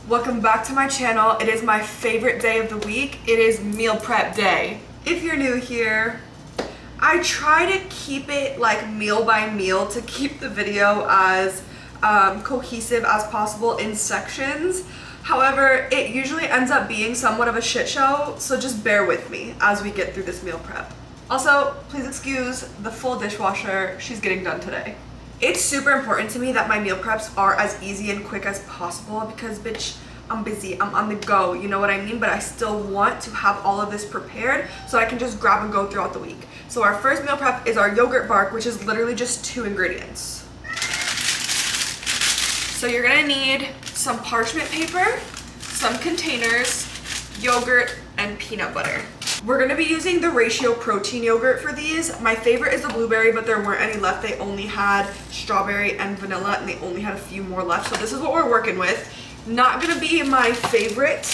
Welcome back to my channel. It is my favorite day of the week. It is meal prep day. If you're new here, I try to keep it like meal by meal to keep the video as cohesive as possible in sections. However, it usually ends up being somewhat of a shit show, so just bear with me as we get through this meal prep. Also, please excuse the full dishwasher. She's getting done today. It's super important to me that my meal preps are as easy and quick as possible because, bitch, I'm busy, I'm on the go, you know what I mean? But I still want to have all of this prepared so I can just grab and go throughout the week. So our first meal prep is our yogurt bark, which is literally just 2 ingredients. So you're gonna need some parchment paper, some containers, yogurt, and peanut butter. We're gonna be using the ratio protein yogurt for these. My favorite is the blueberry, but there weren't any left. They only had strawberry and vanilla, and they only had a few more left. So this is what we're working with. Not gonna be my favorite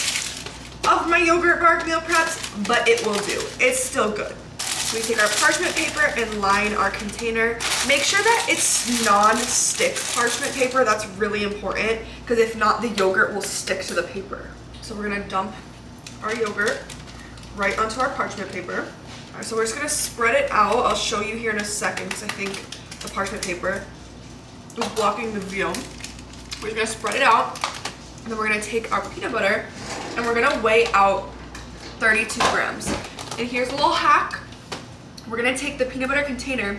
of my yogurt bark meal preps, but it will do. It's still good. So we take our parchment paper and line our container. Make sure that it's non-stick parchment paper. That's really important because if not, the yogurt will stick to the paper. So we're gonna dump our yogurt right onto our parchment paper. All right, so we're just gonna spread it out. I'll show you here in a second because I think the parchment paper is blocking the view. We're just gonna spread it out, and then we're gonna take our peanut butter and we're gonna weigh out 32 grams. And here's a little hack. We're gonna take the peanut butter container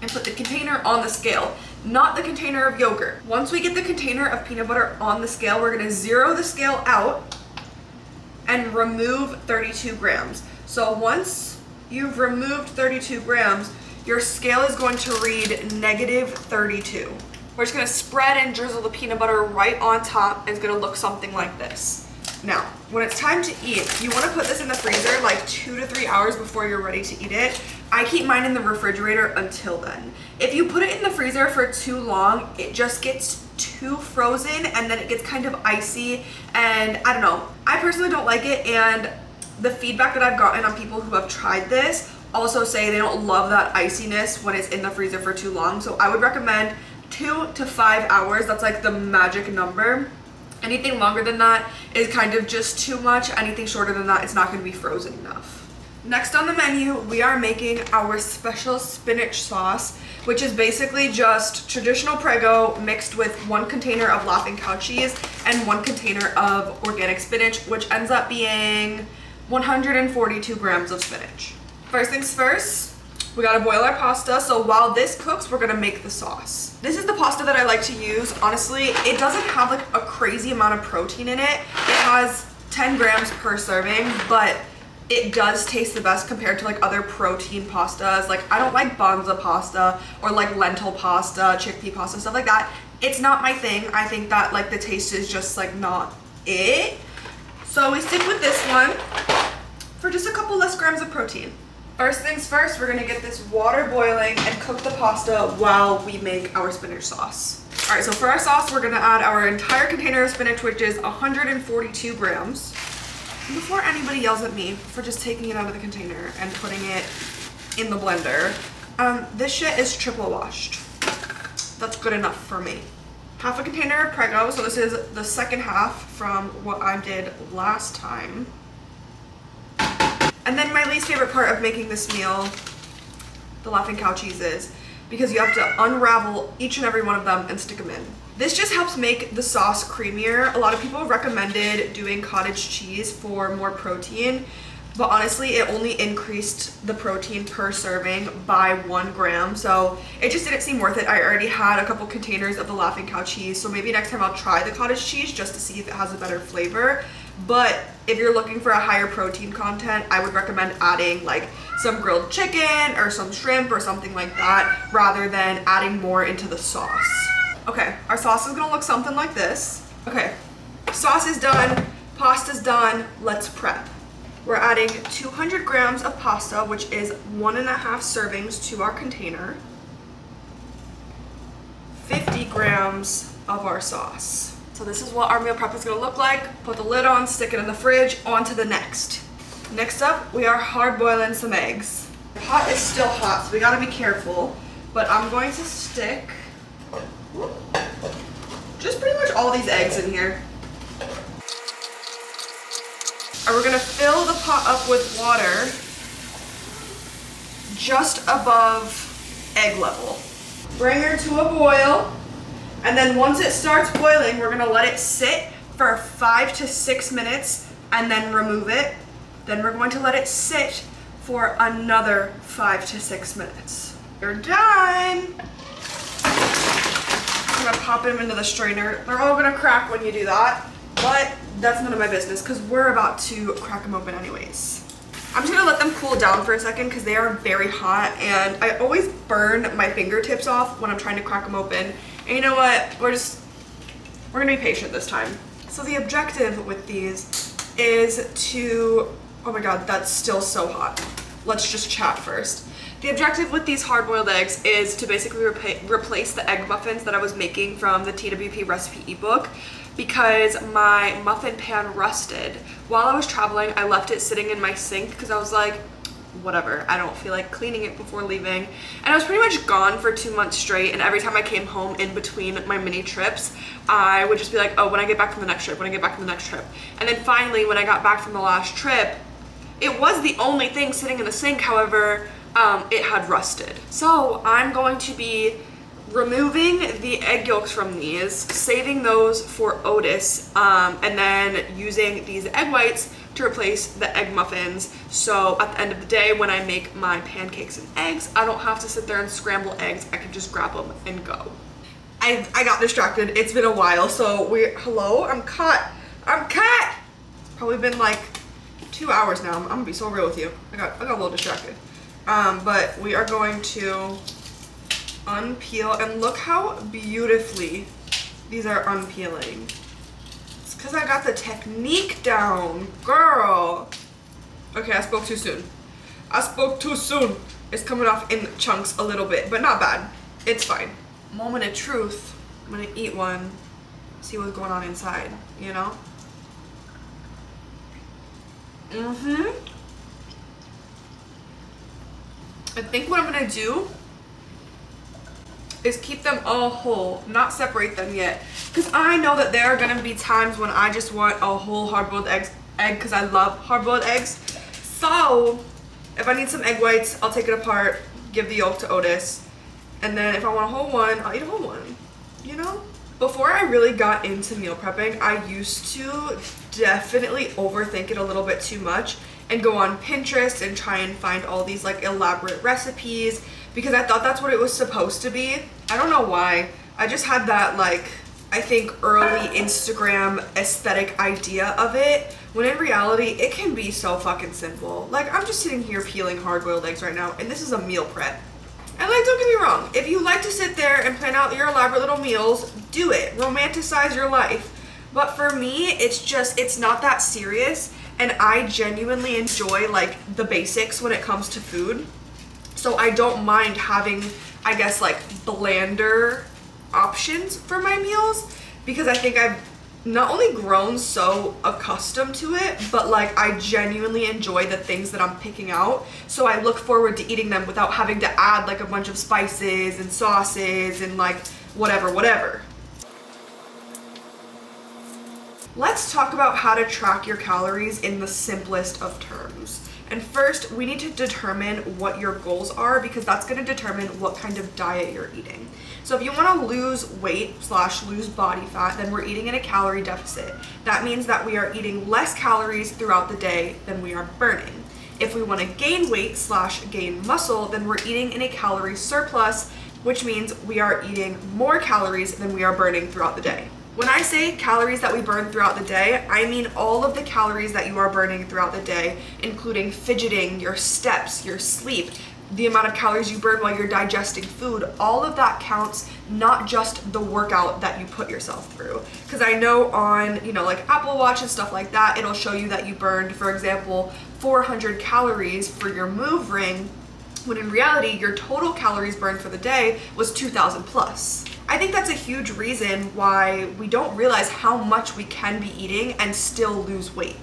and put the container on the scale, not the container of yogurt. Once we get the container of peanut butter on the scale, we're gonna zero the scale out and remove 32 grams. So once you've removed 32 grams, your scale is going to read negative 32. We're just gonna spread and drizzle the peanut butter right on top, and it's gonna look something like this. Now, when it's time to eat, you wanna put this in the freezer like 2 to 3 hours before you're ready to eat it. I keep mine in the refrigerator until then. If you put it in the freezer for too long, it just gets too frozen and then it gets kind of icy, and I don't know. I personally don't like it, and the feedback that I've gotten on people who have tried this also say they don't love that iciness when it's in the freezer for too long. So I would recommend 2 to 5 hours. That's like the magic number. Anything longer than that is kind of just too much. Anything shorter than that, it's not going to be frozen enough. Next on the menu, we are making our special spinach sauce, which is basically just traditional Prego mixed with 1 container of Laughing Cow cheese and 1 container of organic spinach, which ends up being 142 grams of spinach. First things first, we gotta boil our pasta. So while this cooks, we're gonna make the sauce. This is the pasta that I like to use. Honestly, it doesn't have like a crazy amount of protein in it. It has 10 grams per serving, but it does taste the best compared to like other protein pastas. Like I don't like bonza pasta or like lentil pasta, chickpea pasta, stuff like that. It's not my thing. I think that like the taste is just like not it. So we stick with this one for just a couple less grams of protein. First things first, we're gonna get this water boiling and cook the pasta while we make our spinach sauce. All right, so for our sauce, we're gonna add our entire container of spinach, which is 142 grams. Before anybody yells at me for just taking it out of the container and putting it in the blender, this shit is triple washed. That's good enough for me. Half a container of Prego, so this is the second half from what I did last time. And then my least favorite part of making this meal, the Laughing Cow cheeses, because you have to unravel each and every one of them and stick them in. This just helps make the sauce creamier. A lot of people recommended doing cottage cheese for more protein, but honestly, it only increased the protein per serving by 1 gram, so it just didn't seem worth it. I already had a couple containers of the Laughing Cow cheese, so maybe next time I'll try the cottage cheese just to see if it has a better flavor. But if you're looking for a higher protein content, I would recommend adding like some grilled chicken or some shrimp or something like that rather than adding more into the sauce. Okay, our sauce is gonna look something like this. Okay, sauce is done, pasta's done, let's prep. We're adding 200 grams of pasta, which is 1.5 servings to our container. 50 grams of our sauce. So this is what our meal prep is gonna look like. Put the lid on, stick it in the fridge, on to the next. Next up, we are hard boiling some eggs. The pot is still hot, so we gotta be careful, but I'm going to stick just pretty much all these eggs in here. And we're gonna fill the pot up with water just above egg level. Bring her to a boil, and then once it starts boiling, we're gonna let it sit for 5 to 6 minutes and then remove it. Then we're going to let it sit for another 5 to 6 minutes. You're done. I'm gonna pop them into the strainer. They're all gonna crack when you do that, but that's none of my business because we're about to crack them open anyways. I'm just gonna let them cool down for a second because they are very hot and I always burn my fingertips off when I'm trying to crack them open. And you know what? We're gonna be patient this time. So the objective with these is to, oh my God, that's still so hot. Let's just chat first. The objective with these hard-boiled eggs is to basically replace the egg muffins that I was making from the TWP recipe ebook because my muffin pan rusted. While I was traveling, I left it sitting in my sink because I was like, whatever, I don't feel like cleaning it before leaving. And I was pretty much gone for 2 months straight, and every time I came home in between my mini trips, I would just be like, oh, when I get back from the next trip, when I get back from the next trip. And then finally, when I got back from the last trip, it was the only thing sitting in the sink, however, it had rusted. So I'm going to be removing the egg yolks from these, saving those for Otis, and then using these egg whites to replace the egg muffins. So at the end of the day, when I make my pancakes and eggs, I don't have to sit there and scramble eggs. I can just grab them and go. I got distracted. It's been a while, so hello, I'm cut. Probably been like 2 hours now. I'm gonna be so real with you. I got a little distracted. But we are going to unpeel, and look how beautifully these are unpeeling. It's because I got the technique down, girl. Okay, I spoke too soon. It's coming off in chunks a little bit, but not bad. It's fine. Moment of truth. I'm gonna eat one, see what's going on inside, you know? I think what I'm gonna do is keep them all whole, not separate them yet. Because I know that there are gonna be times when I just want a whole hard-boiled egg because I love hard-boiled eggs. So if I need some egg whites, I'll take it apart, give the yolk to Otis, and then if I want a whole one, I'll eat a whole one, you know? Before I really got into meal prepping, I used to definitely overthink it a little bit too much and go on Pinterest and try and find all these like elaborate recipes because I thought that's what it was supposed to be. I don't know why. I just had that like, I think early Instagram aesthetic idea of it, when in reality, it can be so fucking simple. Like I'm just sitting here peeling hard-boiled eggs right now and this is a meal prep. And like, don't get me wrong, if you like to sit there and plan out your elaborate little meals, do it. Romanticize your life. But for me, it's not that serious. And I genuinely enjoy like the basics when it comes to food. So I don't mind having, I guess, like blander options for my meals because I think I've not only grown so accustomed to it, but like I genuinely enjoy the things that I'm picking out. So I look forward to eating them without having to add like a bunch of spices and sauces and like whatever. Let's talk about how to track your calories in the simplest of terms. And first, we need to determine what your goals are because that's going to determine what kind of diet you're eating. So if you want to lose weight / lose body fat, then we're eating in a calorie deficit. That means that we are eating less calories throughout the day than we are burning. If we want to gain weight / gain muscle, then we're eating in a calorie surplus, which means we are eating more calories than we are burning throughout the day. When I say calories that we burn throughout the day, I mean all of the calories that you are burning throughout the day, including fidgeting, your steps, your sleep, the amount of calories you burn while you're digesting food. All of that counts, not just the workout that you put yourself through. Because I know on, like Apple Watch and stuff like that, it'll show you that you burned, for example, 400 calories for your move ring, when in reality, your total calories burned for the day was 2,000 plus. I think that's a huge reason why we don't realize how much we can be eating and still lose weight.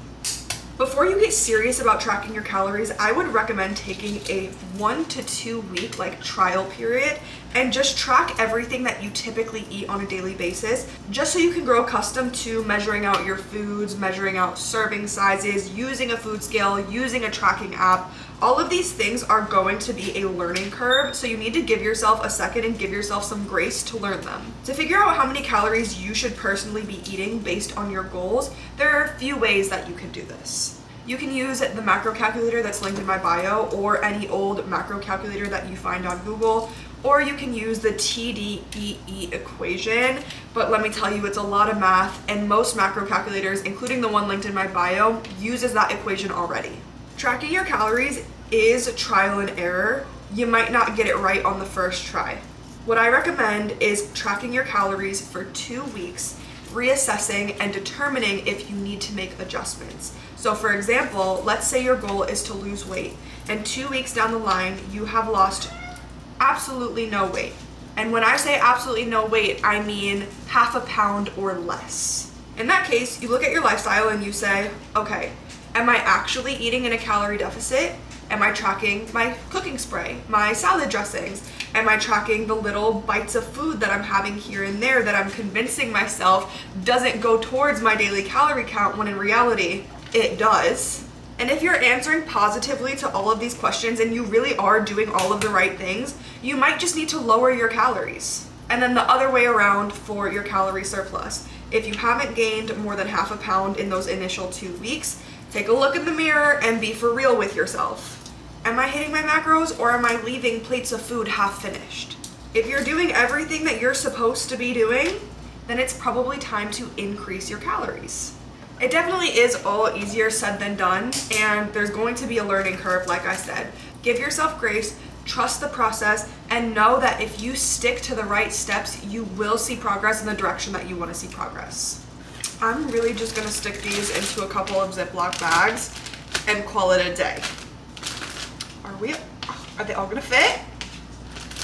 Before you get serious about tracking your calories, I would recommend taking a 1 to 2 week trial period and just track everything that you typically eat on a daily basis, just so you can grow accustomed to measuring out your foods, measuring out serving sizes, using a food scale, using a tracking app. All of these things are going to be a learning curve, so you need to give yourself a second and give yourself some grace to learn them. To figure out how many calories you should personally be eating based on your goals, there are a few ways that you can do this. You can use the macro calculator that's linked in my bio, or any old macro calculator that you find on Google, or you can use the TDEE equation, but let me tell you, it's a lot of math, and most macro calculators, including the one linked in my bio, uses that equation already. Tracking your calories is trial and error. You might not get it right on the first try. What I recommend is tracking your calories for 2 weeks, reassessing and determining if you need to make adjustments. So for example, let's say your goal is to lose weight, and 2 weeks down the line, you have lost absolutely no weight. And when I say absolutely no weight, I mean half a pound or less. In that case, you look at your lifestyle and you say, okay, am I actually eating in a calorie deficit? Am I tracking my cooking spray, my salad dressings? Am I tracking the little bites of food that I'm having here and there that I'm convincing myself doesn't go towards my daily calorie count, when in reality, it does? And if you're answering positively to all of these questions and you really are doing all of the right things, you might just need to lower your calories. And then the other way around for your calorie surplus. If you haven't gained more than half a pound in those initial 2 weeks, take a look in the mirror and be for real with yourself. Am I hitting my macros, or am I leaving plates of food half finished? If you're doing everything that you're supposed to be doing, then it's probably time to increase your calories. It definitely is all easier said than done, and there's going to be a learning curve, like I said. Give yourself grace, trust the process, and know that if you stick to the right steps, you will see progress in the direction that you want to see progress. I'm really just gonna stick these into a couple of Ziploc bags and call it a day. Are they all gonna fit?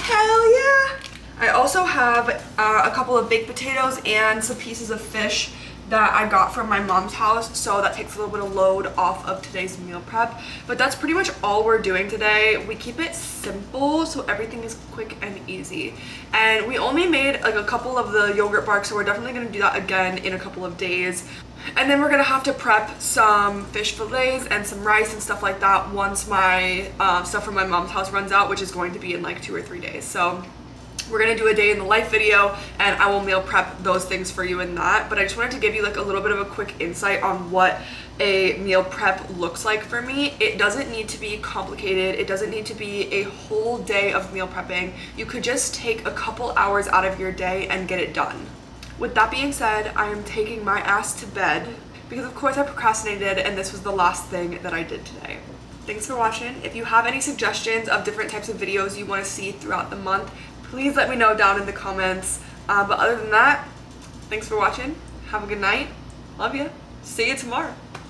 Hell yeah! I also have a couple of baked potatoes and some pieces of fish that I got from my mom's house, so that takes a little bit of load off of today's meal prep. But that's pretty much all we're doing today. We keep it simple, so everything is quick and easy. And we only made like a couple of the yogurt barks, so we're definitely gonna do that again in a couple of days. And then we're gonna have to prep some fish fillets and some rice and stuff like that once my stuff from my mom's house runs out, which is going to be in like 2 or 3 days. So we're gonna do a day in the life video, and I will meal prep those things for you in that. But I just wanted to give you like a little bit of a quick insight on what a meal prep looks like for me. It doesn't need to be complicated. It doesn't need to be a whole day of meal prepping. You could just take a couple hours out of your day and get it done. With that being said, I am taking my ass to bed because of course I procrastinated, and this was the last thing that I did today. Thanks for watching. If you have any suggestions of different types of videos you want to see throughout the month, please let me know down in the comments. But other than that, thanks for watching. Have a good night. Love you. See you tomorrow.